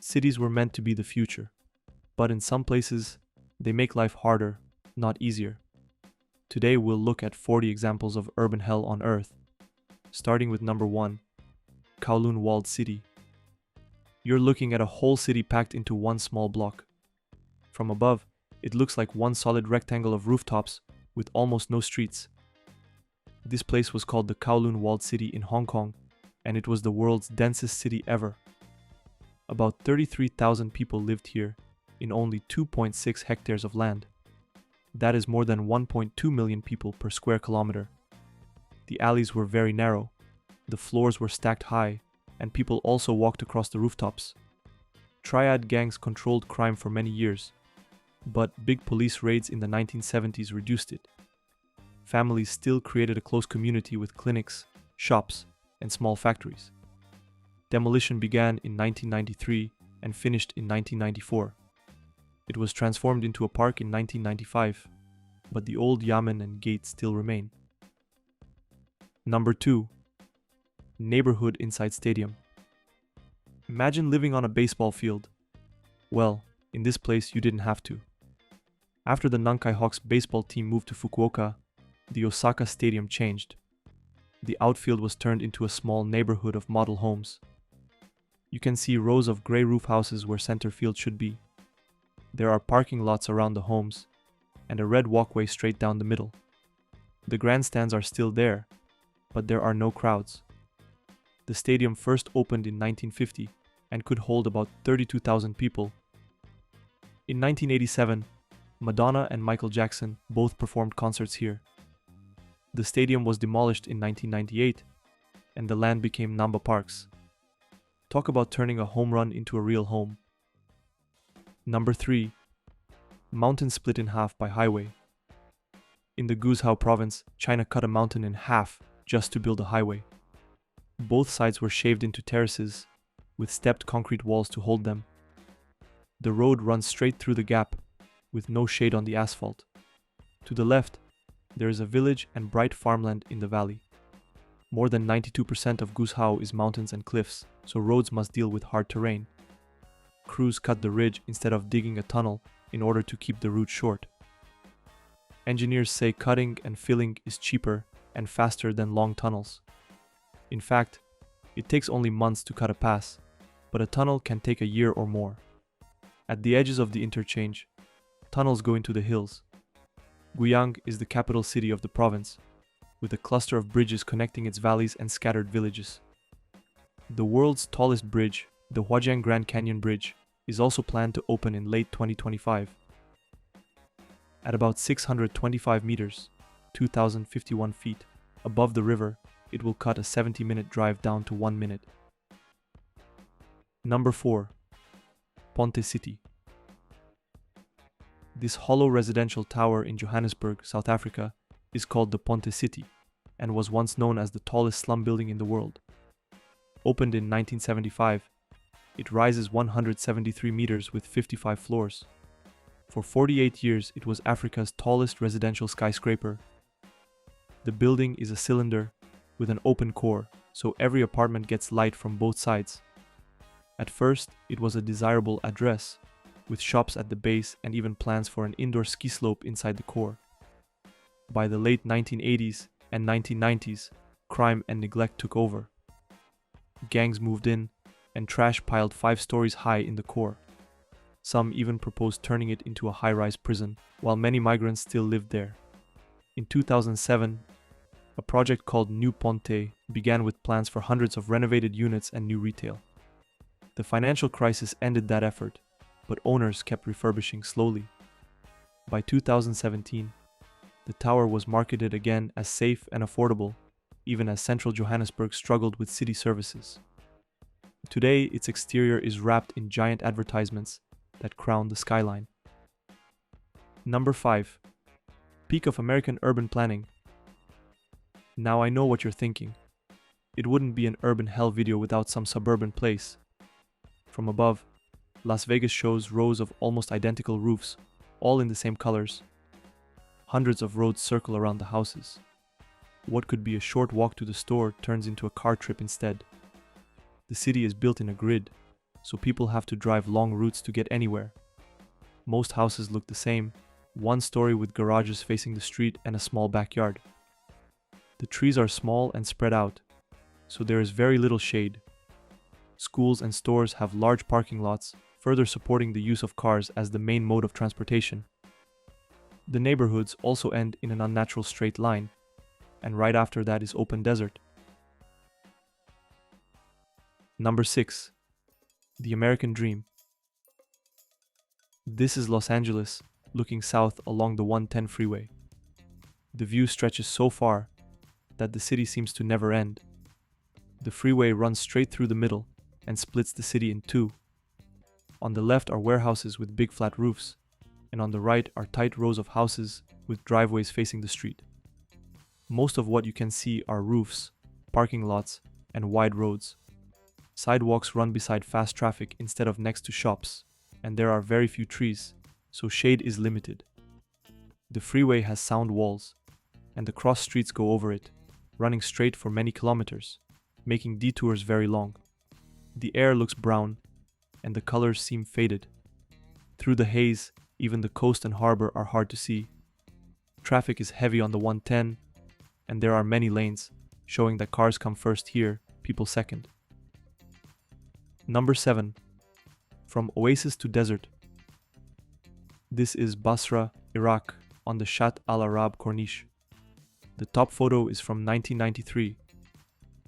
Cities were meant to be the future, but in some places, they make life harder, not easier. Today we'll look at 40 examples of urban hell on Earth, starting with number 1, Kowloon Walled City. You're looking at a whole city packed into one small block. From above, it looks like one solid rectangle of rooftops with almost no streets. This place was called the Kowloon Walled City in Hong Kong, and it was the world's densest city ever. About 33,000 people lived here in only 2.6 hectares of land. That is more than 1.2 million people per square kilometer. The alleys were very narrow, the floors were stacked high, and people also walked across the rooftops. Triad gangs controlled crime for many years, but big police raids in the 1970s reduced it. Families still created a close community with clinics, shops, and small factories. Demolition began in 1993 and finished in 1994. It was transformed into a park in 1995, but the old yamen and gate still remain. Number 2. Neighborhood inside stadium. Imagine living on a baseball field. Well, in this place you didn't have to. After the Nankai Hawks baseball team moved to Fukuoka, the Osaka stadium changed. The outfield was turned into a small neighborhood of model homes. You can see rows of gray roof houses where center field should be. There are parking lots around the homes, and a red walkway straight down the middle. The grandstands are still there, but there are no crowds. The stadium first opened in 1950 and could hold about 32,000 people. In 1987, Madonna and Michael Jackson both performed concerts here. The stadium was demolished in 1998, and the land became Namba Parks. Talk about turning a home run into a real home. Number 3. Mountain split in half by highway. In the Guizhou province, China cut a mountain in half just to build a highway. Both sides were shaved into terraces, with stepped concrete walls to hold them. The road runs straight through the gap, with no shade on the asphalt. To the left, there is a village and bright farmland in the valley. More than 92% of Guizhou is mountains and cliffs, so roads must deal with hard terrain. Crews cut the ridge instead of digging a tunnel in order to keep the route short. Engineers say cutting and filling is cheaper and faster than long tunnels. In fact, it takes only months to cut a pass, but a tunnel can take a year or more. At the edges of the interchange, tunnels go into the hills. Guiyang is the capital city of the province, with a cluster of bridges connecting its valleys and scattered villages. The world's tallest bridge, the Huajiang Grand Canyon Bridge, is also planned to open in late 2025. At about 625 meters, 2,051 feet, above the river, it will cut a 70-minute drive down to 1 minute. Number 4. Ponte City. This hollow residential tower in Johannesburg, South Africa, is called the Ponte City and was once known as the tallest slum building in the world. Opened in 1975, it rises 173 meters with 55 floors. For 48 years, it was Africa's tallest residential skyscraper. The building is a cylinder with an open core, so every apartment gets light from both sides. At first, it was a desirable address, with shops at the base and even plans for an indoor ski slope inside the core. By the late 1980s and 1990s, crime and neglect took over. Gangs moved in, and trash piled 5 stories high in the core. Some even proposed turning it into a high-rise prison, while many migrants still lived there. In 2007, a project called New Ponte began with plans for hundreds of renovated units and new retail. The financial crisis ended that effort, but owners kept refurbishing slowly. By 2017, the tower was marketed again as safe and affordable, even as central Johannesburg struggled with city services. Today, its exterior is wrapped in giant advertisements that crown the skyline. Number 5. Peak of American urban planning. Now I know what you're thinking. It wouldn't be an urban hell video without some suburban place. From above, Las Vegas shows rows of almost identical roofs, all in the same colors. Hundreds of roads circle around the houses. What could be a short walk to the store turns into a car trip instead. The city is built in a grid, so people have to drive long routes to get anywhere. Most houses look the same, one story with garages facing the street and a small backyard. The trees are small and spread out, so there is very little shade. Schools and stores have large parking lots, further supporting the use of cars as the main mode of transportation. The neighborhoods also end in an unnatural straight line, and right after that is open desert. Number 6. The American Dream. This is Los Angeles, looking south along the 110 freeway. The view stretches so far that the city seems to never end. The freeway runs straight through the middle and splits the city in two. On the left are warehouses with big flat roofs, and on the right are tight rows of houses with driveways facing the street. Most of what you can see are roofs, parking lots, and wide roads. Sidewalks run beside fast traffic instead of next to shops, and there are very few trees, so shade is limited. The freeway has sound walls, and the cross streets go over it, running straight for many kilometers, making detours very long. The air looks brown, and the colors seem faded. Through the haze, even the coast and harbor are hard to see. Traffic is heavy on the 110, and there are many lanes, showing that cars come first here, people second. Number 7. From oasis to desert. This is Basra, Iraq, on the Shat al-Arab Corniche. The top photo is from 1993.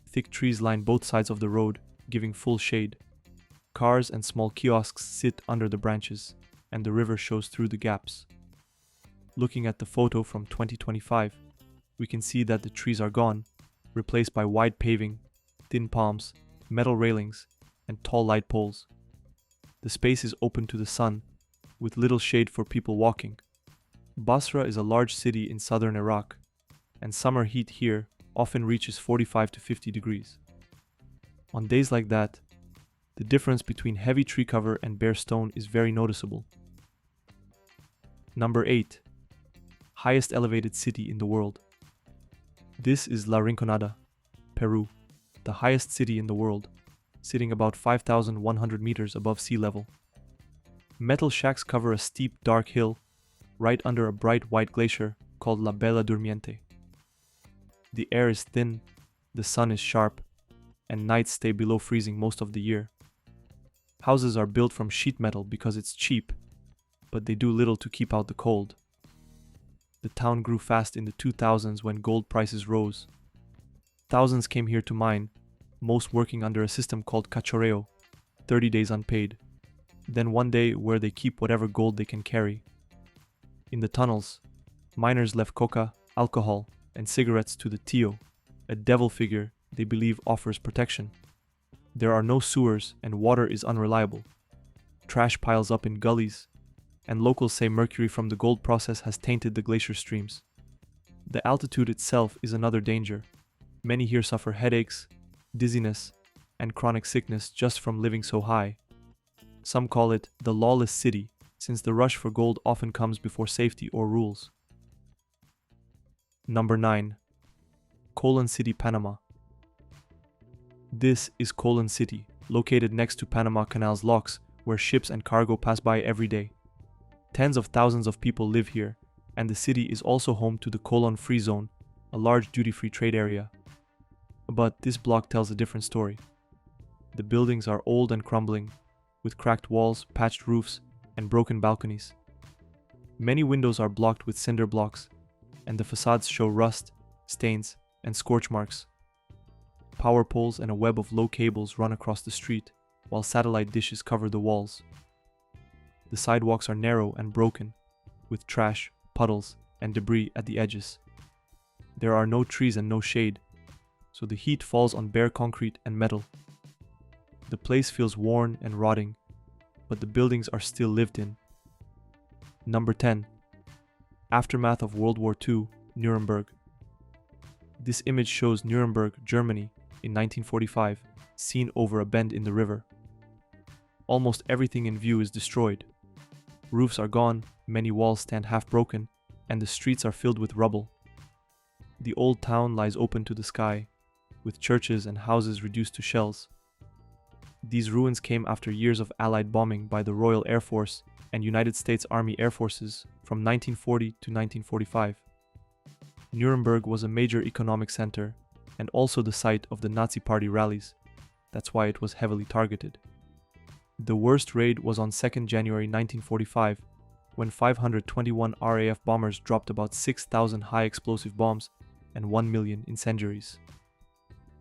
Thick trees line both sides of the road, giving full shade. Cars and small kiosks sit under the branches, and the river shows through the gaps. Looking at the photo from 2025, we can see that the trees are gone, replaced by wide paving, thin palms, metal railings, and tall light poles. The space is open to the sun, with little shade for people walking. Basra is a large city in southern Iraq, and summer heat here often reaches 45 to 50 degrees. On days like that, the difference between heavy tree cover and bare stone is very noticeable. Number 8. Highest elevated city in the world. This is La Rinconada, Peru, the highest city in the world, sitting about 5,100 meters above sea level. Metal shacks cover a steep, dark hill, right under a bright white glacier called La Bella Durmiente. The air is thin, the sun is sharp, and nights stay below freezing most of the year. Houses are built from sheet metal because it's cheap, but they do little to keep out the cold. The town grew fast in the 2000s when gold prices rose. Thousands came here to mine, most working under a system called cachoreo, 30 days unpaid. Then one day where they keep whatever gold they can carry. In the tunnels, miners left coca, alcohol, and cigarettes to the Tio, a devil figure they believe offers protection. There are no sewers and water is unreliable. Trash piles up in gullies, and locals say mercury from the gold process has tainted the glacier streams. The altitude itself is another danger. Many here suffer headaches, dizziness, and chronic sickness just from living so high. Some call it the lawless city, since the rush for gold often comes before safety or rules. Number 9. Colón City, Panama. This is Colón City, located next to Panama Canal's locks, where ships and cargo pass by every day. Tens of thousands of people live here, and the city is also home to the Colón Free Zone, a large duty-free trade area. But this block tells a different story. The buildings are old and crumbling, with cracked walls, patched roofs, and broken balconies. Many windows are blocked with cinder blocks, and the facades show rust, stains, and scorch marks. Power poles and a web of low cables run across the street, while satellite dishes cover the walls. The sidewalks are narrow and broken, with trash, puddles, and debris at the edges. There are no trees and no shade, so the heat falls on bare concrete and metal. The place feels worn and rotting, but the buildings are still lived in. Number 10. Aftermath of World War II, Nuremberg. This image shows Nuremberg, Germany, in 1945, seen over a bend in the river. Almost everything in view is destroyed. Roofs are gone, many walls stand half broken, and the streets are filled with rubble. The old town lies open to the sky, with churches and houses reduced to shells. These ruins came after years of Allied bombing by the Royal Air Force and United States Army Air Forces from 1940 to 1945. Nuremberg was a major economic center and also the site of the Nazi Party rallies. That's why it was heavily targeted. The worst raid was on 2nd January 1945, when 521 RAF bombers dropped about 6,000 high-explosive bombs and 1 million incendiaries.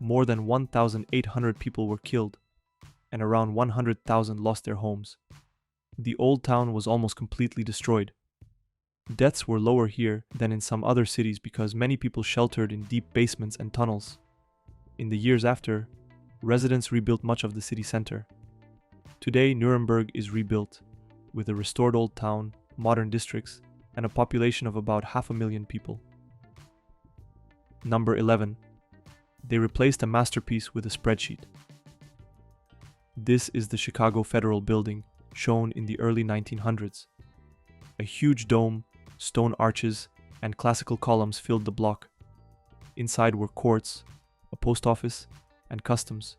More than 1,800 people were killed, and around 100,000 lost their homes. The old town was almost completely destroyed. Deaths were lower here than in some other cities because many people sheltered in deep basements and tunnels. In the years after, residents rebuilt much of the city center. Today, Nuremberg is rebuilt, with a restored old town, modern districts, and a population of about 500,000 people. Number 11. They replaced a masterpiece with a spreadsheet. This is the Chicago Federal Building, shown in the early 1900s. A huge dome, stone arches, and classical columns filled the block. Inside were courts, a post office, and customs.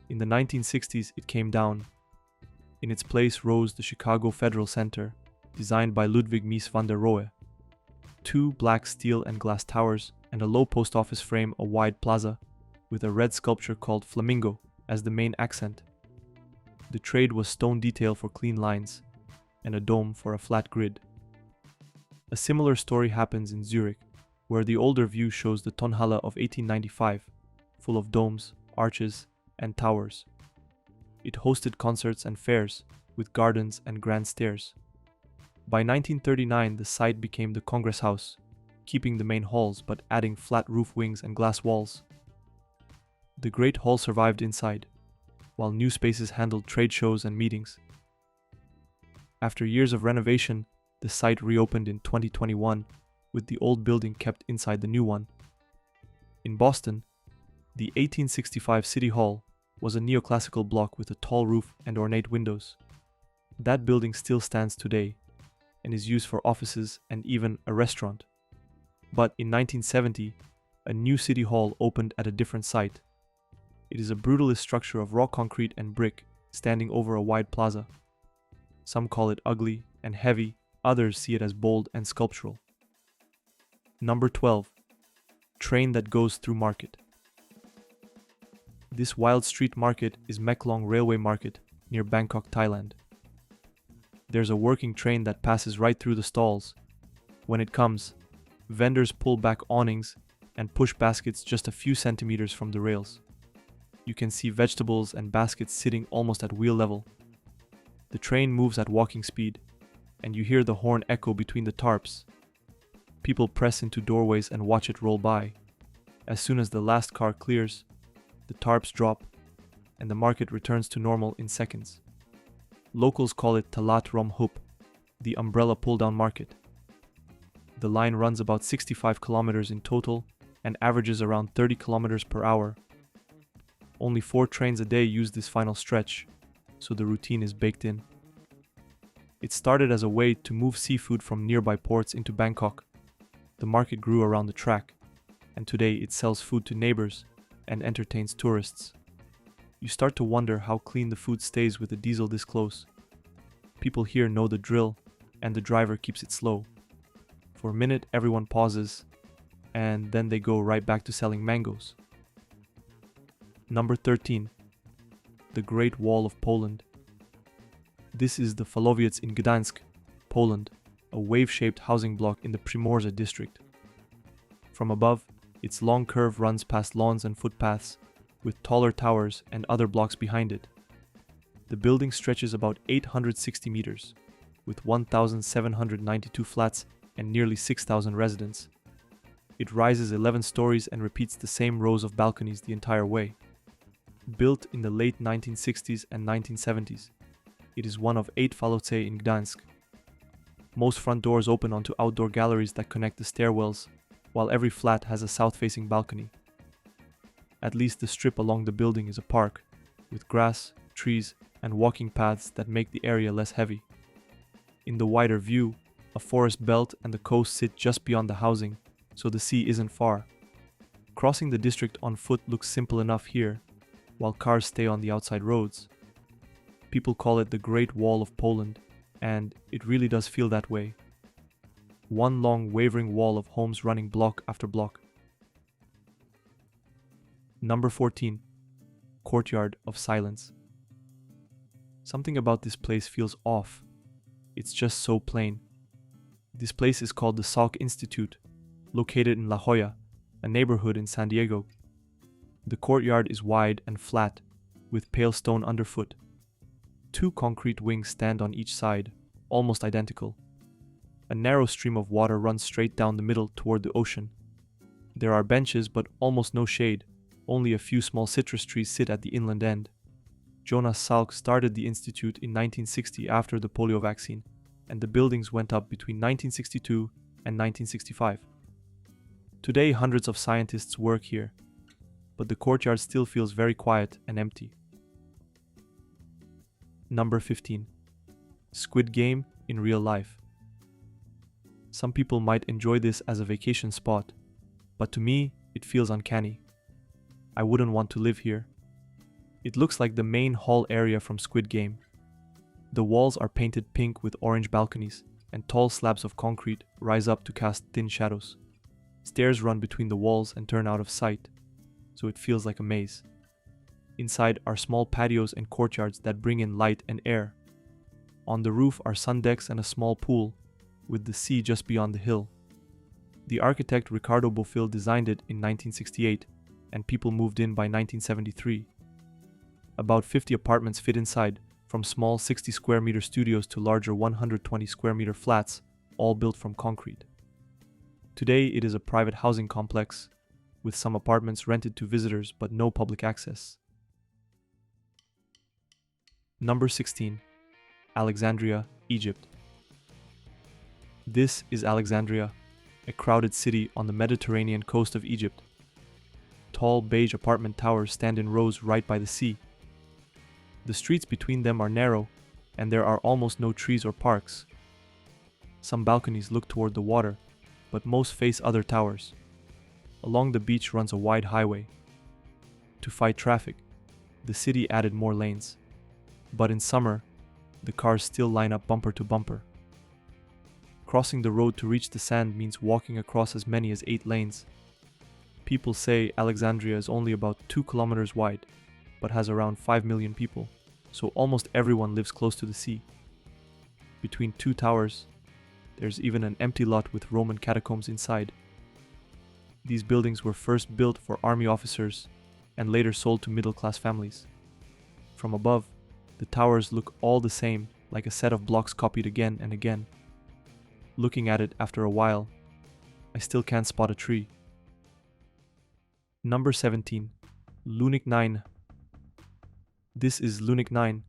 In the 1960s, it came down. In its place rose the Chicago Federal Center, designed by Ludwig Mies van der Rohe. 2 black steel and glass towers and a low post office frame a wide plaza, with a red sculpture called Flamingo as the main accent. The trade was stone detail for clean lines, and a dome for a flat grid. A similar story happens in Zurich, where the older view shows the Tonhalle of 1895, full of domes, arches, and towers. It hosted concerts and fairs, with gardens and grand stairs. By 1939, the site became the Congress House, keeping the main halls but adding flat roof wings and glass walls. The Great Hall survived inside, while new spaces handled trade shows and meetings. After years of renovation, the site reopened in 2021, with the old building kept inside the new one. In Boston, the 1865 City Hall was a neoclassical block with a tall roof and ornate windows. That building still stands today and is used for offices and even a restaurant. But in 1970, a new City Hall opened at a different site. It is a brutalist structure of raw concrete and brick standing over a wide plaza. Some call it ugly and heavy, others see it as bold and sculptural. Number 12. Train that goes through market. This wild street market is Meklong Railway Market near Bangkok, Thailand. There's a working train that passes right through the stalls. When it comes, vendors pull back awnings and push baskets just a few centimeters from the rails. You can see vegetables and baskets sitting almost at wheel level. The train moves at walking speed, and you hear the horn echo between the tarps. People press into doorways and watch it roll by. As soon as the last car clears, the tarps drop, and the market returns to normal in seconds. Locals call it Talat Rom Hup, the umbrella pull-down market. The line runs about 65 kilometers in total and averages around 30 kilometers per hour. Only 4 trains a day use this final stretch, so the routine is baked in. It started as a way to move seafood from nearby ports into Bangkok. The market grew around the track, and today it sells food to neighbors and entertains tourists. You start to wonder how clean the food stays with a diesel this close. People here know the drill, and the driver keeps it slow. For a minute, everyone pauses, and then they go right back to selling mangoes. Number 13. The Great Wall of Poland. This is the Falowiec in Gdańsk, Poland, a wave-shaped housing block in the Primorze district. From above, its long curve runs past lawns and footpaths, with taller towers and other blocks behind it. The building stretches about 860 meters, with 1,792 flats and nearly 6,000 residents. It rises 11 stories and repeats the same rows of balconies the entire way. Built in the late 1960s and 1970s, it is one of 8 Falowice in Gdańsk. Most front doors open onto outdoor galleries that connect the stairwells, while every flat has a south-facing balcony. At least the strip along the building is a park, with grass, trees, and walking paths that make the area less heavy. In the wider view, a forest belt and the coast sit just beyond the housing, so the sea isn't far. Crossing the district on foot looks simple enough here, while cars stay on the outside roads. People call it the Great Wall of Poland, and it really does feel that way. One long wavering wall of homes running block after block. Number 14. Courtyard of Silence. Something about this place feels off. It's just so plain. This place is called the Salk Institute, located in La Jolla, a neighborhood in San Diego. The courtyard is wide and flat, with pale stone underfoot. 2 concrete wings stand on each side, almost identical. A narrow stream of water runs straight down the middle toward the ocean. There are benches but almost no shade. Only a few small citrus trees sit at the inland end. Jonas Salk started the institute in 1960 after the polio vaccine, and the buildings went up between 1962 and 1965. Today, hundreds of scientists work here, but the courtyard still feels very quiet and empty. Number 15. Squid Game in real life. Some people might enjoy this as a vacation spot, but to me, it feels uncanny. I wouldn't want to live here. It looks like the main hall area from Squid Game. The walls are painted pink with orange balconies, and tall slabs of concrete rise up to cast thin shadows. Stairs run between the walls and turn out of sight, so it feels like a maze. Inside are small patios and courtyards that bring in light and air. On the roof are sun decks and a small pool, with the sea just beyond the hill. The architect Ricardo Bofill designed it in 1968, and people moved in by 1973. About 50 apartments fit inside, from small 60 square meter studios to larger 120 square meter flats, all built from concrete. Today it is a private housing complex, with some apartments rented to visitors but no public access. Number 16. Alexandria, Egypt. This is Alexandria, a crowded city on the Mediterranean coast of Egypt. Tall beige apartment towers stand in rows right by the sea. The streets between them are narrow, and there are almost no trees or parks. Some balconies look toward the water, but most face other towers. Along the beach runs a wide highway. To fight traffic, the city added more lanes. But in summer, the cars still line up bumper to bumper. Crossing the road to reach the sand means walking across as many as 8 lanes. People say Alexandria is only about 2 kilometers wide, but has around 5 million people, so almost everyone lives close to the sea. Between 2 towers, there's even an empty lot with Roman catacombs inside. These buildings were first built for army officers and later sold to middle-class families. From above, the towers look all the same, like a set of blocks copied again and again. Looking at it after a while, I still can't spot a tree. Number 17. Lunik IX. This is Lunik IX,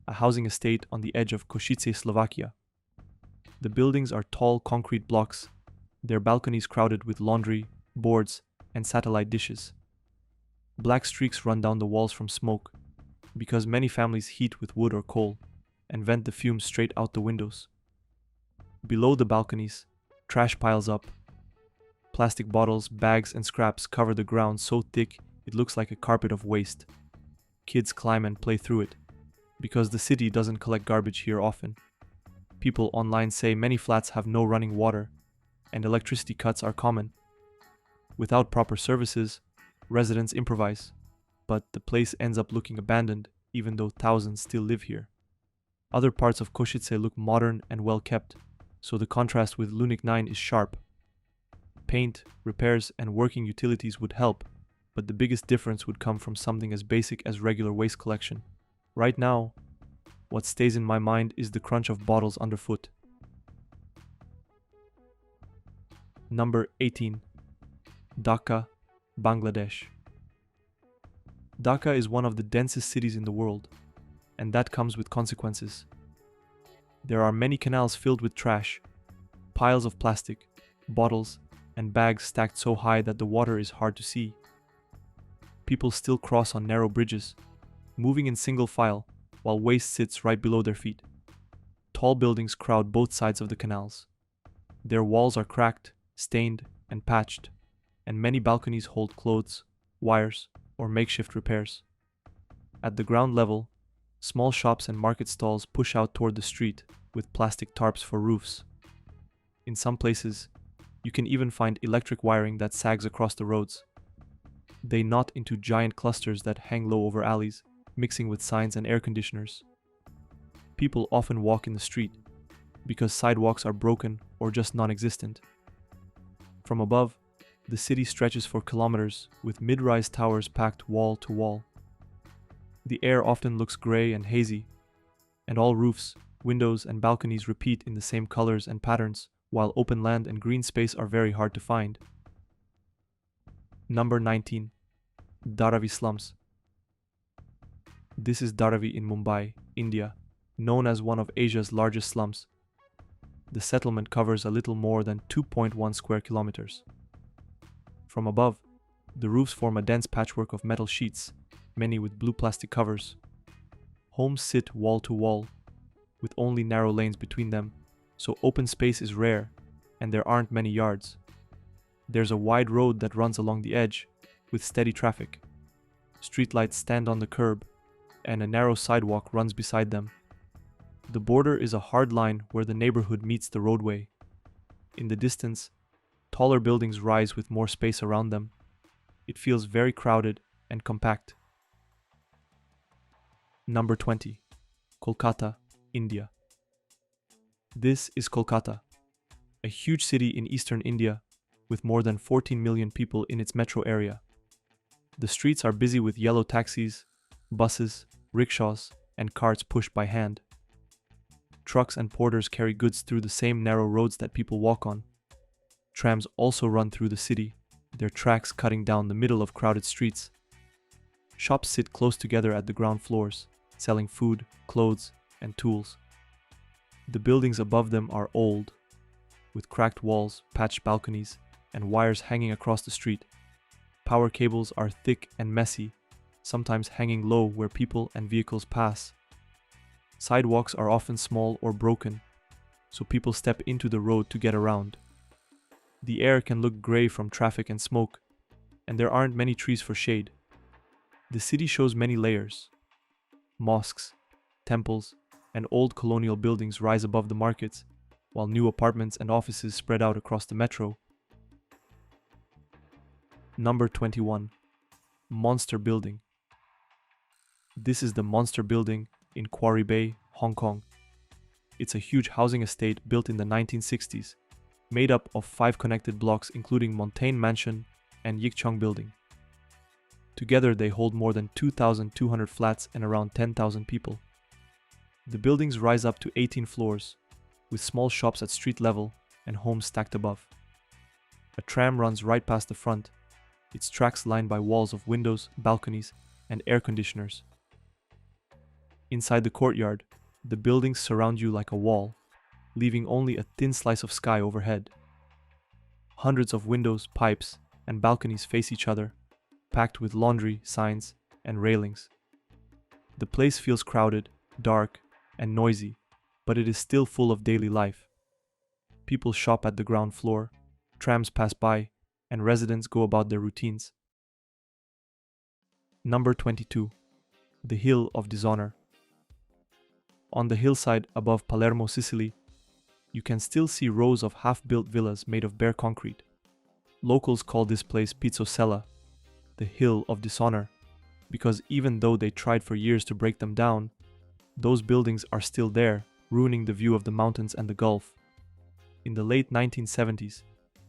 a housing estate on the edge of Košice, Slovakia. The buildings are tall concrete blocks, their balconies crowded with laundry, boards, and satellite dishes. Black streaks run down the walls from smoke, because many families heat with wood or coal, and vent the fumes straight out the windows. Below the balconies, trash piles up. Plastic bottles, bags, and scraps cover the ground so thick it looks like a carpet of waste. Kids climb and play through it, because the city doesn't collect garbage here often. People online say many flats have no running water, and electricity cuts are common. Without proper services, residents improvise, but the place ends up looking abandoned, even though thousands still live here. Other parts of Košice look modern and well kept, so the contrast with Lunik IX is sharp. Paint, repairs, and working utilities would help, but the biggest difference would come from something as basic as regular waste collection. Right now, what stays in my mind is the crunch of bottles underfoot. Number 18. Dhaka, Bangladesh. Dhaka is one of the densest cities in the world, and that comes with consequences. There are many canals filled with trash, piles of plastic, bottles, and bags stacked so high that the water is hard to see. People still cross on narrow bridges, moving in single file, while waste sits right below their feet. Tall buildings crowd both sides of the canals. Their walls are cracked, stained, and patched, and many balconies hold clothes, wires, or makeshift repairs. At the ground level, small shops and market stalls push out toward the street with plastic tarps for roofs. In some places, you can even find electric wiring that sags across the roads. They knot into giant clusters that hang low over alleys, mixing with signs and air conditioners. People often walk in the street because sidewalks are broken or just non-existent. From above, the city stretches for kilometers with mid-rise towers packed wall to wall. The air often looks gray and hazy, and all roofs, windows, and balconies repeat in the same colors and patterns, while open land and green space are very hard to find. Number 19. Dharavi Slums. This is Dharavi in Mumbai, India, known as one of Asia's largest slums. The settlement covers a little more than 2.1 square kilometers. From above, the roofs form a dense patchwork of metal sheets, many with blue plastic covers. Homes sit wall to wall, with only narrow lanes between them, so open space is rare, and there aren't many yards. There's a wide road that runs along the edge, with steady traffic. Streetlights stand on the curb, and a narrow sidewalk runs beside them. The border is a hard line where the neighborhood meets the roadway. In the distance, taller buildings rise with more space around them. It feels very crowded and compact. Number 20. Kolkata, India. This is Kolkata, a huge city in eastern India with more than 14 million people in its metro area. The streets are busy with yellow taxis, buses, rickshaws, and carts pushed by hand. Trucks and porters carry goods through the same narrow roads that people walk on. Trams also run through the city, their tracks cutting down the middle of crowded streets. Shops sit close together at the ground floors, selling food, clothes, and tools. The buildings above them are old, with cracked walls, patched balconies, and wires hanging across the street. Power cables are thick and messy, sometimes hanging low where people and vehicles pass. Sidewalks are often small or broken, so people step into the road to get around. The air can look gray from traffic and smoke, and there aren't many trees for shade. The city shows many layers. Mosques, temples, and old colonial buildings rise above the markets, while new apartments and offices spread out across the metro. Number 21. Monster Building. This is the Monster Building in Quarry Bay, Hong Kong. It's a huge housing estate built in the 1960s, made up of 5 connected blocks including Montaigne Mansion and Yik Chong Building. Together they hold more than 2,200 flats and around 10,000 people. The buildings rise up to 18 floors, with small shops at street level and homes stacked above. A tram runs right past the front, its tracks lined by walls of windows, balconies, and air conditioners. Inside the courtyard, the buildings surround you like a wall, leaving only a thin slice of sky overhead. Hundreds of windows, pipes, and balconies face each other, packed with laundry, signs, and railings. The place feels crowded, dark, and noisy, but it is still full of daily life. People shop at the ground floor, trams pass by, and residents go about their routines. Number 22. The Hill of Dishonor. On the hillside above Palermo, Sicily, you can still see rows of half-built villas made of bare concrete. Locals call this place Pizzosella, the Hill of Dishonor, because even though they tried for years to break them down, those buildings are still there, ruining the view of the mountains and the Gulf. In the late 1970s,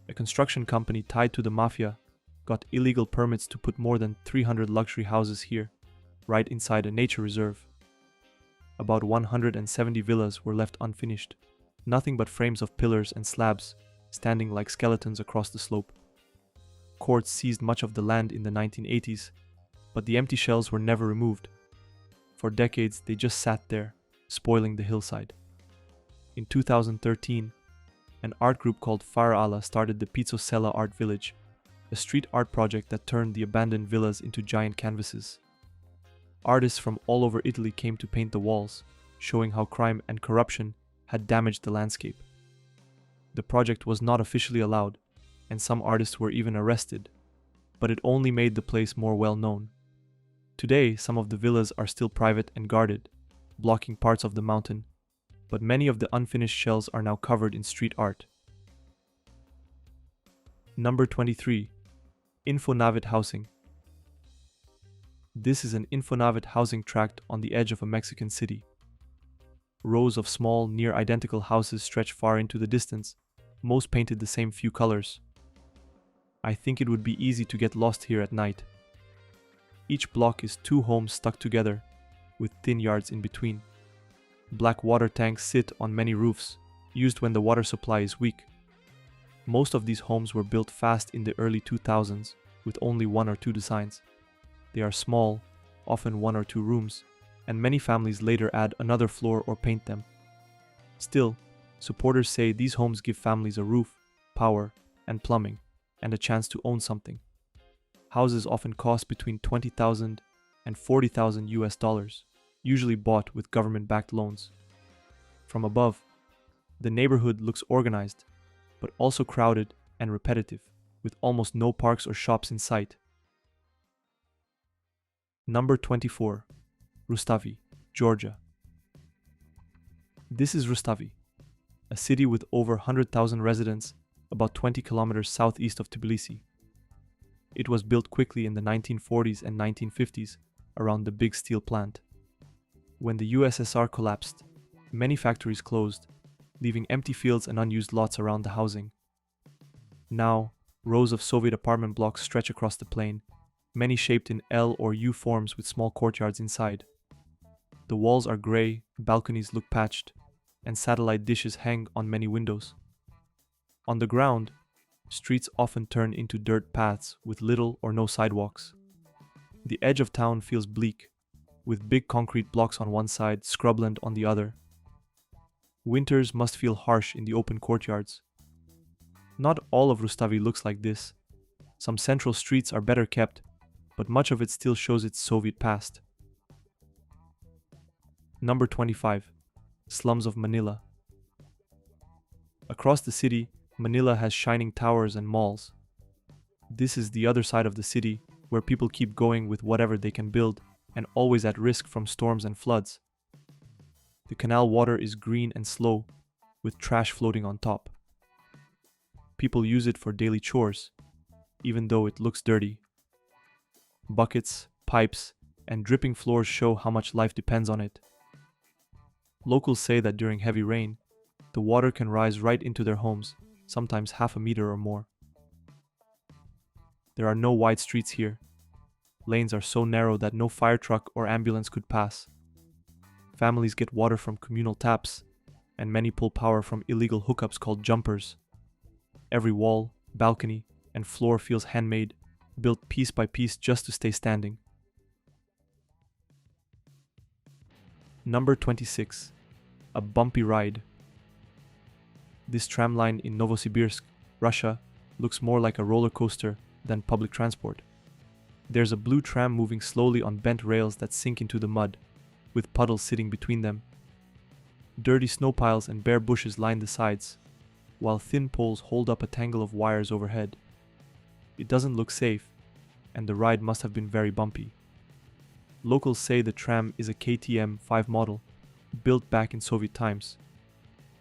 a construction company tied to the mafia got illegal permits to put more than 300 luxury houses here, right inside a nature reserve. About 170 villas were left unfinished, nothing but frames of pillars and slabs standing like skeletons across the slope. Courts seized much of the land in the 1980s, but the empty shells were never removed. For decades, they just sat there, spoiling the hillside. In 2013, an art group called Fire Allah started the Pizzosella Art Village, a street art project that turned the abandoned villas into giant canvases. Artists from all over Italy came to paint the walls, showing how crime and corruption had damaged the landscape. The project was not officially allowed, and some artists were even arrested, but it only made the place more well known. Today, some of the villas are still private and guarded, blocking parts of the mountain, but many of the unfinished shells are now covered in street art. Number 23. Infonavit Housing. This is an Infonavit housing tract on the edge of a Mexican city. Rows of small, near-identical houses stretch far into the distance, most painted the same few colors. I think it would be easy to get lost here at night. Each block is 2 homes stuck together, with thin yards in between. Black water tanks sit on many roofs, used when the water supply is weak. Most of these homes were built fast in the early 2000s, with only 1 or 2 designs. They are small, often 1 or 2 rooms, and many families later add another floor or paint them. Still, supporters say these homes give families a roof, power, and plumbing, and a chance to own something. Houses often cost between $20,000 and $40,000 US, usually bought with government-backed loans. From above, the neighborhood looks organized, but also crowded and repetitive, with almost no parks or shops in sight. Number 24. Rustavi, Georgia. This is Rustavi, a city with over 100,000 residents about 20 kilometers southeast of Tbilisi. It was built quickly in the 1940s and 1950s around the big steel plant. When the USSR collapsed, many factories closed, leaving empty fields and unused lots around the housing. Now, rows of Soviet apartment blocks stretch across the plain, many shaped in L or U forms with small courtyards inside. The walls are gray, balconies look patched, and satellite dishes hang on many windows. On the ground, streets often turn into dirt paths with little or no sidewalks. The edge of town feels bleak, with big concrete blocks on one side, scrubland on the other. Winters must feel harsh in the open courtyards. Not all of Rustavi looks like this. Some central streets are better kept, but much of it still shows its Soviet past. Number 25. Slums of Manila. Across the city, Manila has shining towers and malls. This is the other side of the city, where people keep going with whatever they can build, and always at risk from storms and floods. The canal water is green and slow, with trash floating on top. People use it for daily chores, even though it looks dirty. Buckets, pipes, and dripping floors show how much life depends on it. Locals say that during heavy rain, the water can rise right into their homes, sometimes half a meter or more. There are no wide streets here. Lanes are so narrow that no fire truck or ambulance could pass. Families get water from communal taps, and many pull power from illegal hookups called jumpers. Every wall, balcony, and floor feels handmade, built piece by piece just to stay standing. Number 26. A bumpy ride. This tram line in Novosibirsk, Russia, looks more like a roller coaster than public transport. There's a blue tram moving slowly on bent rails that sink into the mud, with puddles sitting between them. Dirty snow piles and bare bushes line the sides, while thin poles hold up a tangle of wires overhead. It doesn't look safe, and the ride must have been very bumpy. Locals say the tram is a KTM 5 model, built back in Soviet times.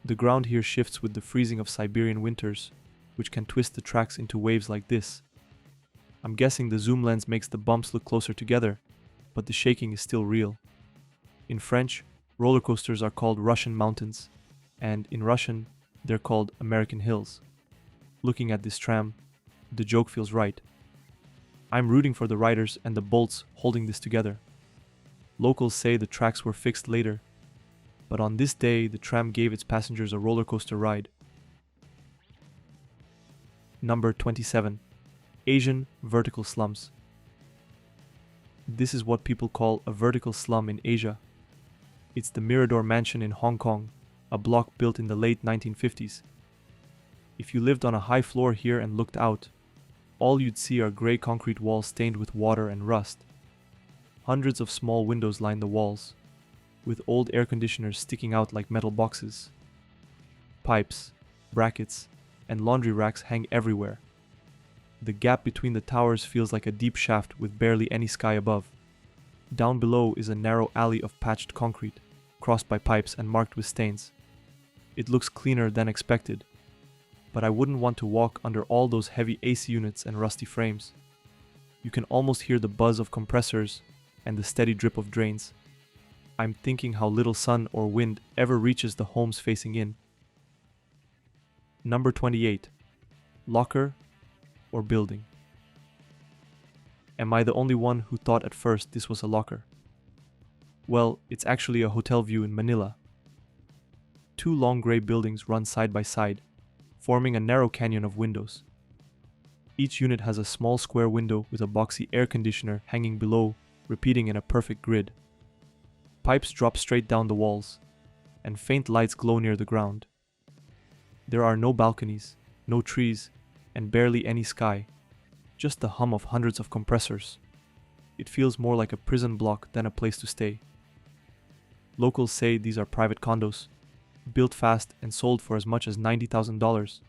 The ground here shifts with the freezing of Siberian winters, which can twist the tracks into waves like this. I'm guessing the zoom lens makes the bumps look closer together, but the shaking is still real. In French, roller coasters are called Russian mountains, and in Russian, they're called American hills. Looking at this tram, the joke feels right. I'm rooting for the riders and the bolts holding this together. Locals say the tracks were fixed later, but on this day the tram gave its passengers a roller coaster ride. Number 27. Asian vertical slums. This is what people call a vertical slum in Asia. It's the Mirador Mansion in Hong Kong, a block built in the late 1950s. If you lived on a high floor here and looked out, all you'd see are gray concrete walls stained with water and rust. Hundreds of small windows line the walls, with old air conditioners sticking out like metal boxes. Pipes, brackets, and laundry racks hang everywhere. The gap between the towers feels like a deep shaft with barely any sky above. Down below is a narrow alley of patched concrete, crossed by pipes and marked with stains. It looks cleaner than expected, but I wouldn't want to walk under all those heavy AC units and rusty frames. You can almost hear the buzz of compressors and the steady drip of drains. I'm thinking how little sun or wind ever reaches the homes facing in. Number 28. Locker or building? Am I the only one who thought at first this was a locker? Well, it's actually a hotel view in Manila. Two long gray buildings run side by side, forming a narrow canyon of windows. Each unit has a small square window with a boxy air conditioner hanging below, repeating in a perfect grid. Pipes drop straight down the walls, and faint lights glow near the ground. There are no balconies, no trees, and barely any sky, just the hum of hundreds of compressors. It feels more like a prison block than a place to stay. Locals say these are private condos, built fast and sold for as much as $90,000,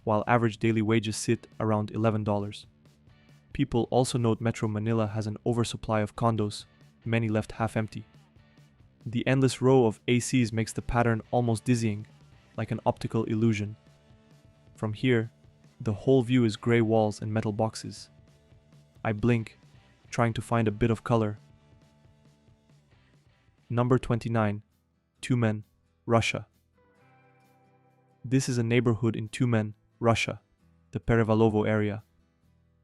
while average daily wages sit around $11. People also note Metro Manila has an oversupply of condos, many left half empty. The endless row of ACs makes the pattern almost dizzying, like an optical illusion. From here, the whole view is gray walls and metal boxes. I blink, trying to find a bit of color. Number 29. Tyumen, Russia. This is a neighborhood in Tyumen, Russia, the Perevalovo area.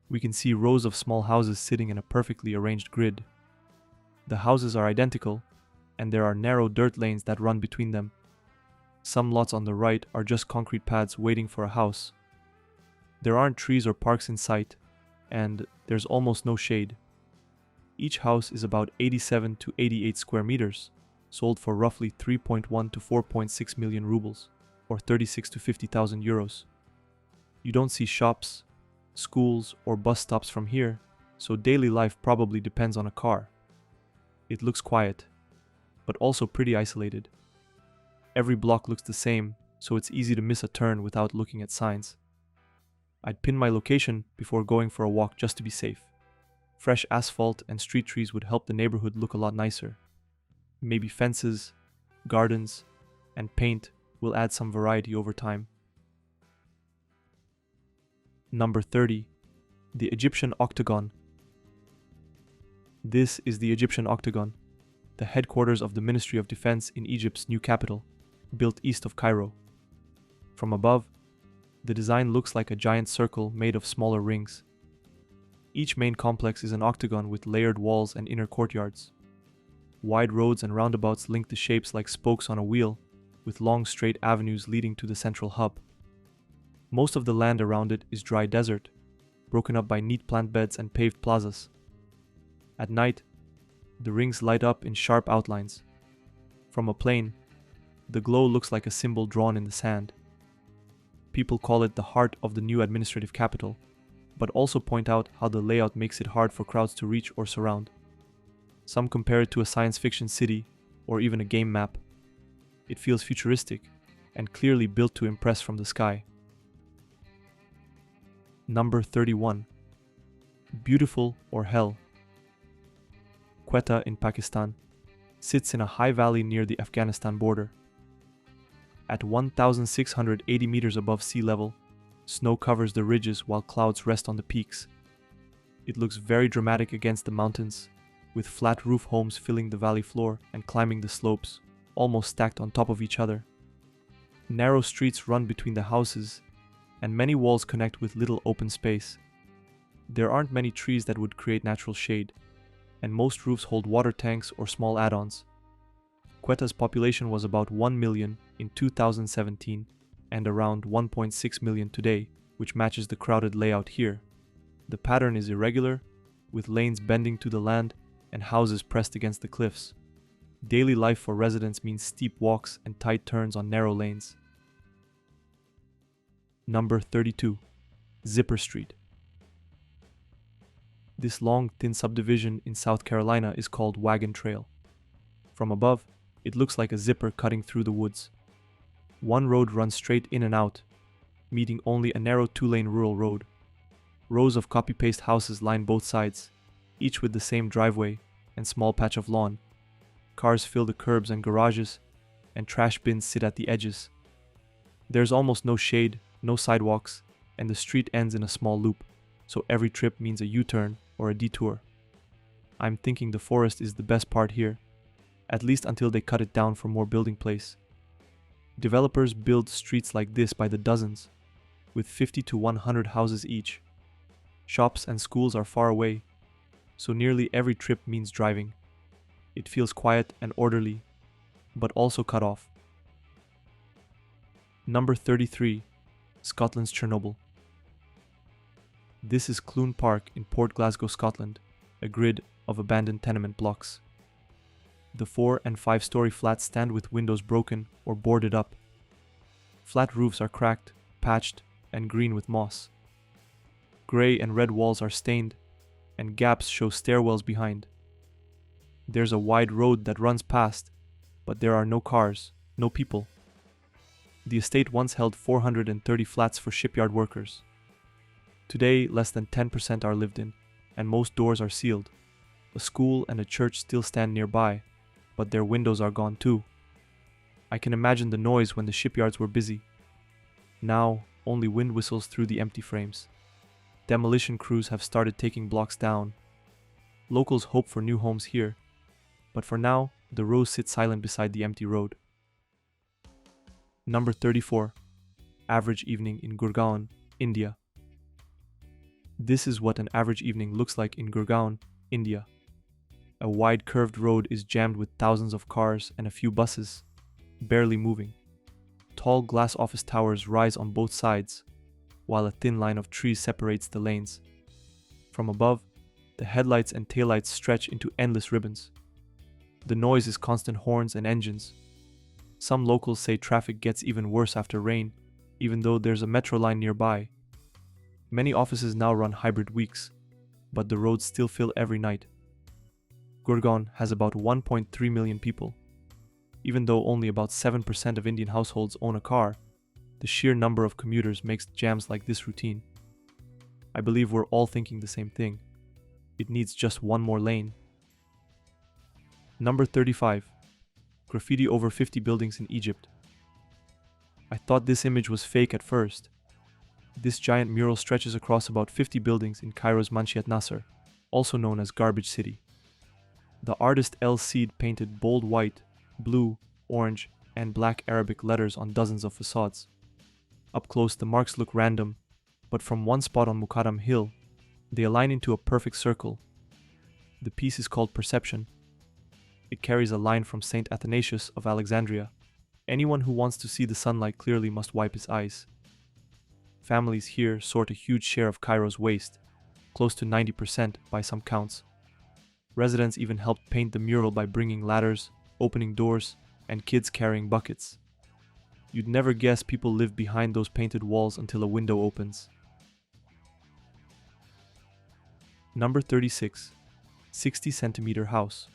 We can see rows of small houses sitting in a perfectly arranged grid. The houses are identical, and there are narrow dirt lanes that run between them. Some lots on the right are just concrete pads waiting for a house. There aren't trees or parks in sight, and there's almost no shade. Each house is about 87 to 88 square meters, sold for roughly 3.1 to 4.6 million rubles, or 36 to 50,000 euros. You don't see shops, schools, or bus stops from here, so daily life probably depends on a car. It looks quiet, but also pretty isolated. Every block looks the same, so it's easy to miss a turn without looking at signs. I'd pin my location before going for a walk just to be safe. Fresh asphalt and street trees would help the neighborhood look a lot nicer. Maybe fences, gardens, and paint will add some variety over time. Number 30. The Egyptian Octagon. This is the Egyptian Octagon, the headquarters of the Ministry of Defense in Egypt's new capital, built east of Cairo. From above, the design looks like a giant circle made of smaller rings. Each main complex is an octagon with layered walls and inner courtyards. Wide roads and roundabouts link the shapes like spokes on a wheel, with long straight avenues leading to the central hub. Most of the land around it is dry desert, broken up by neat plant beds and paved plazas. At night, the rings light up in sharp outlines. From a plane, the glow looks like a symbol drawn in the sand. People call it the heart of the new administrative capital, but also point out how the layout makes it hard for crowds to reach or surround. Some compare it to a science fiction city or even a game map. It feels futuristic and clearly built to impress from the sky. Number 31. Beautiful or hell? Quetta in Pakistan sits in a high valley near the Afghanistan border. At 1,680 meters above sea level, snow covers the ridges while clouds rest on the peaks. It looks very dramatic against the mountains, with flat roof homes filling the valley floor and climbing the slopes, almost stacked on top of each other. Narrow streets run between the houses, and many walls connect with little open space. There aren't many trees that would create natural shade, and most roofs hold water tanks or small add-ons. Quetta's population was about 1 million in 2017 and around 1.6 million today, which matches the crowded layout here. The pattern is irregular, with lanes bending to the land and houses pressed against the cliffs. Daily life for residents means steep walks and tight turns on narrow lanes. Number 32. Zipper Street. This long, thin subdivision in South Carolina is called Wagon Trail. From above, it looks like a zipper cutting through the woods. One road runs straight in and out, meeting only a narrow 2-lane rural road. Rows of copy-paste houses line both sides, each with the same driveway, and small patch of lawn. Cars fill the curbs and garages, and trash bins sit at the edges. There's almost no shade, no sidewalks, and the street ends in a small loop, so every trip means a U-turn or a detour. I'm thinking the forest is the best part here, at least until they cut it down for more building place. Developers build streets like this by the dozens, with 50 to 100 houses each. Shops and schools are far away, so nearly every trip means driving. It feels quiet and orderly, but also cut off. Number 33, Scotland's Chernobyl. This is Kowloon Park in Port Glasgow, Scotland, a grid of abandoned tenement blocks. The 4- and 5-story flats stand with windows broken or boarded up. Flat roofs are cracked, patched, and green with moss. Grey and red walls are stained, and gaps show stairwells behind. There's a wide road that runs past, but there are no cars, no people. The estate once held 430 flats for shipyard workers. Today, less than 10% are lived in, and most doors are sealed. A school and a church still stand nearby, but their windows are gone too. I can imagine the noise when the shipyards were busy. Now, only wind whistles through the empty frames. Demolition crews have started taking blocks down. Locals hope for new homes here, but for now, the rows sit silent beside the empty road. Number 34, Average Evening in Gurgaon, India. This is what an average evening looks like in Gurgaon, India. A wide curved road is jammed with thousands of cars and a few buses, barely moving. Tall glass office towers rise on both sides, while a thin line of trees separates the lanes. From above, the headlights and taillights stretch into endless ribbons. The noise is constant horns and engines. Some locals say traffic gets even worse after rain, even though there's a metro line nearby. Many offices now run hybrid weeks, but the roads still fill every night. Gurgaon has about 1.3 million people. Even though only about 7% of Indian households own a car, the sheer number of commuters makes jams like this routine. I believe we're all thinking the same thing. It needs just one more lane. Number 35. Graffiti over 50 buildings in Egypt. I thought this image was fake at first. This giant mural stretches across about 50 buildings in Cairo's Manshiat Nasser, also known as Garbage City. The artist El Cid painted bold white, blue, orange, and black Arabic letters on dozens of facades. Up close, the marks look random, but from one spot on Mukarram Hill, they align into a perfect circle. The piece is called Perception. It carries a line from Saint Athanasius of Alexandria. Anyone who wants to see the sunlight clearly must wipe his eyes. Families here sort a huge share of Cairo's waste, close to 90% by some counts. Residents even helped paint the mural by bringing ladders, opening doors, and kids carrying buckets. You'd never guess people live behind those painted walls until a window opens. Number 36. 60-centimeter house.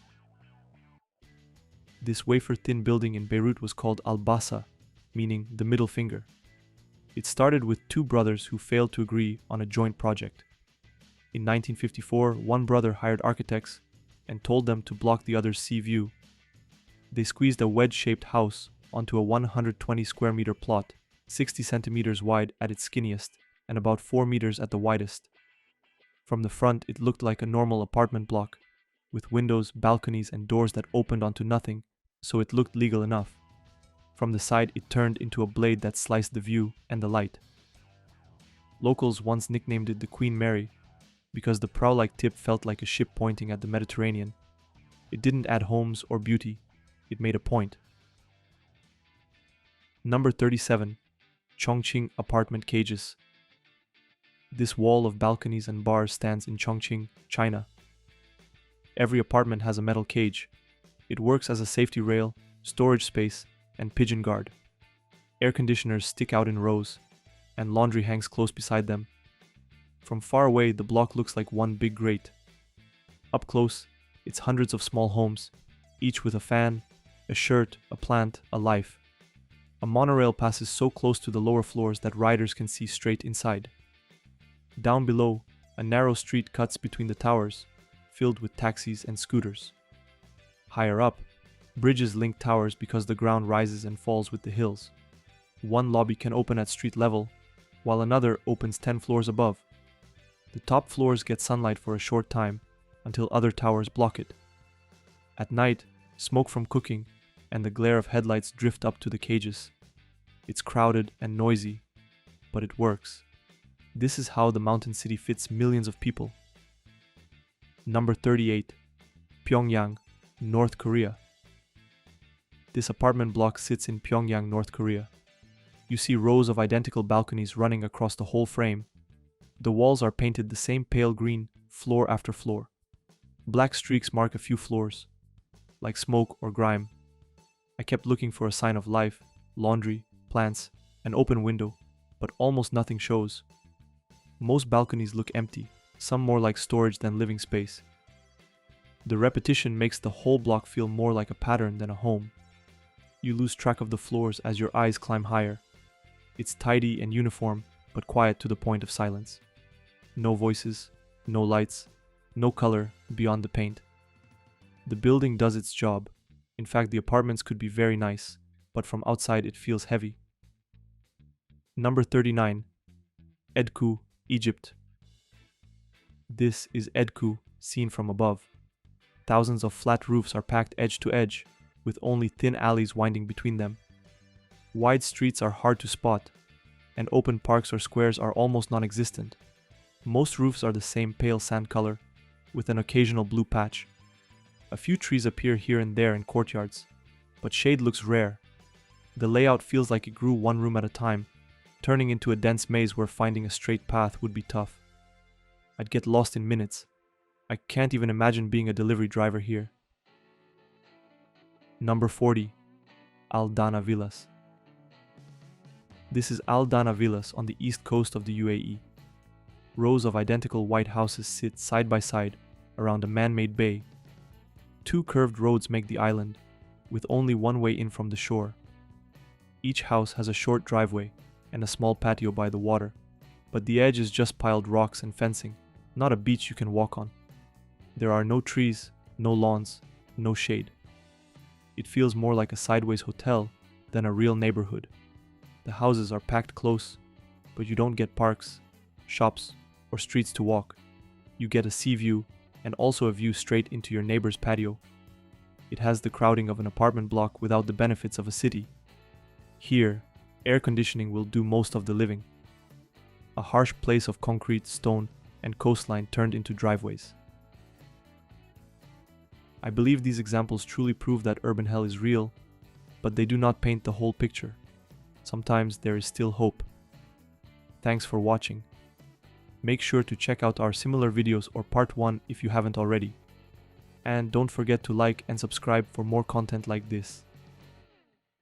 This wafer-thin building in Beirut was called Al-Bassa, meaning the middle finger. It started with two brothers who failed to agree on a joint project. In 1954, one brother hired architects and told them to block the other's sea view. They squeezed a wedge-shaped house onto a 120 square meter plot, 60 centimeters wide at its skinniest and about 4 meters at the widest. From the front, it looked like a normal apartment block, with windows, balconies, and doors that opened onto nothing, so it looked legal enough. From the side, it turned into a blade that sliced the view and the light. Locals once nicknamed it the Queen Mary, because the prow-like tip felt like a ship pointing at the Mediterranean. It didn't add homes or beauty, it made a point. Number 37. Chongqing apartment cages. This wall of balconies and bars stands in Chongqing, China. Every apartment has a metal cage. It works as a safety rail, storage space, and pigeon guard. Air conditioners stick out in rows, and laundry hangs close beside them. From far away, the block looks like one big grate. Up close, it's hundreds of small homes, each with a fan, a shirt, a plant, a life. A monorail passes so close to the lower floors that riders can see straight inside. Down below, a narrow street cuts between the towers, filled with taxis and scooters. Higher up, bridges link towers because the ground rises and falls with the hills. One lobby can open at street level, while another opens 10 floors above. The top floors get sunlight for a short time until other towers block it. At night, smoke from cooking and the glare of headlights drift up to the cages. It's crowded and noisy, but it works. This is how the mountain city fits millions of people. Number 38, Pyongyang, North Korea. This apartment block sits in Pyongyang, North Korea. You see rows of identical balconies running across the whole frame. The walls are painted the same pale green, floor after floor. Black streaks mark a few floors, like smoke or grime. I kept looking for a sign of life, laundry, plants, an open window, but almost nothing shows. Most balconies look empty, some more like storage than living space. The repetition makes the whole block feel more like a pattern than a home. You lose track of the floors as your eyes climb higher. It's tidy and uniform, but quiet to the point of silence. No voices, no lights, no color beyond the paint. The building does its job. In fact, the apartments could be very nice, but from outside it feels heavy. Number 39, Edku, Egypt. This is Edku seen from above. Thousands of flat roofs are packed edge to edge, with only thin alleys winding between them. Wide streets are hard to spot, and open parks or squares are almost non-existent. Most roofs are the same pale sand color, with an occasional blue patch. A few trees appear here and there in courtyards, but shade looks rare. The layout feels like it grew one room at a time, turning into a dense maze where finding a straight path would be tough. I'd get lost in minutes. I can't even imagine being a delivery driver here. Number 40, Al Dana Villas. This is Al Dana Villas on the east coast of the UAE. Rows of identical white houses sit side by side around a man-made bay. Two curved roads make the island, with only one way in from the shore. Each house has a short driveway and a small patio by the water, but the edge is just piled rocks and fencing, not a beach you can walk on. There are no trees, no lawns, no shade. It feels more like a sideways hotel than a real neighborhood. The houses are packed close, but you don't get parks, shops, or streets to walk. You get a sea view and also a view straight into your neighbor's patio. It has the crowding of an apartment block without the benefits of a city. Here, air conditioning will do most of the living. A harsh place of concrete, stone, and coastline turned into driveways. I believe these examples truly prove that urban hell is real, but they do not paint the whole picture. Sometimes there is still hope. Thanks for watching. Make sure to check out our similar videos or part 1 if you haven't already. And don't forget to like and subscribe for more content like this.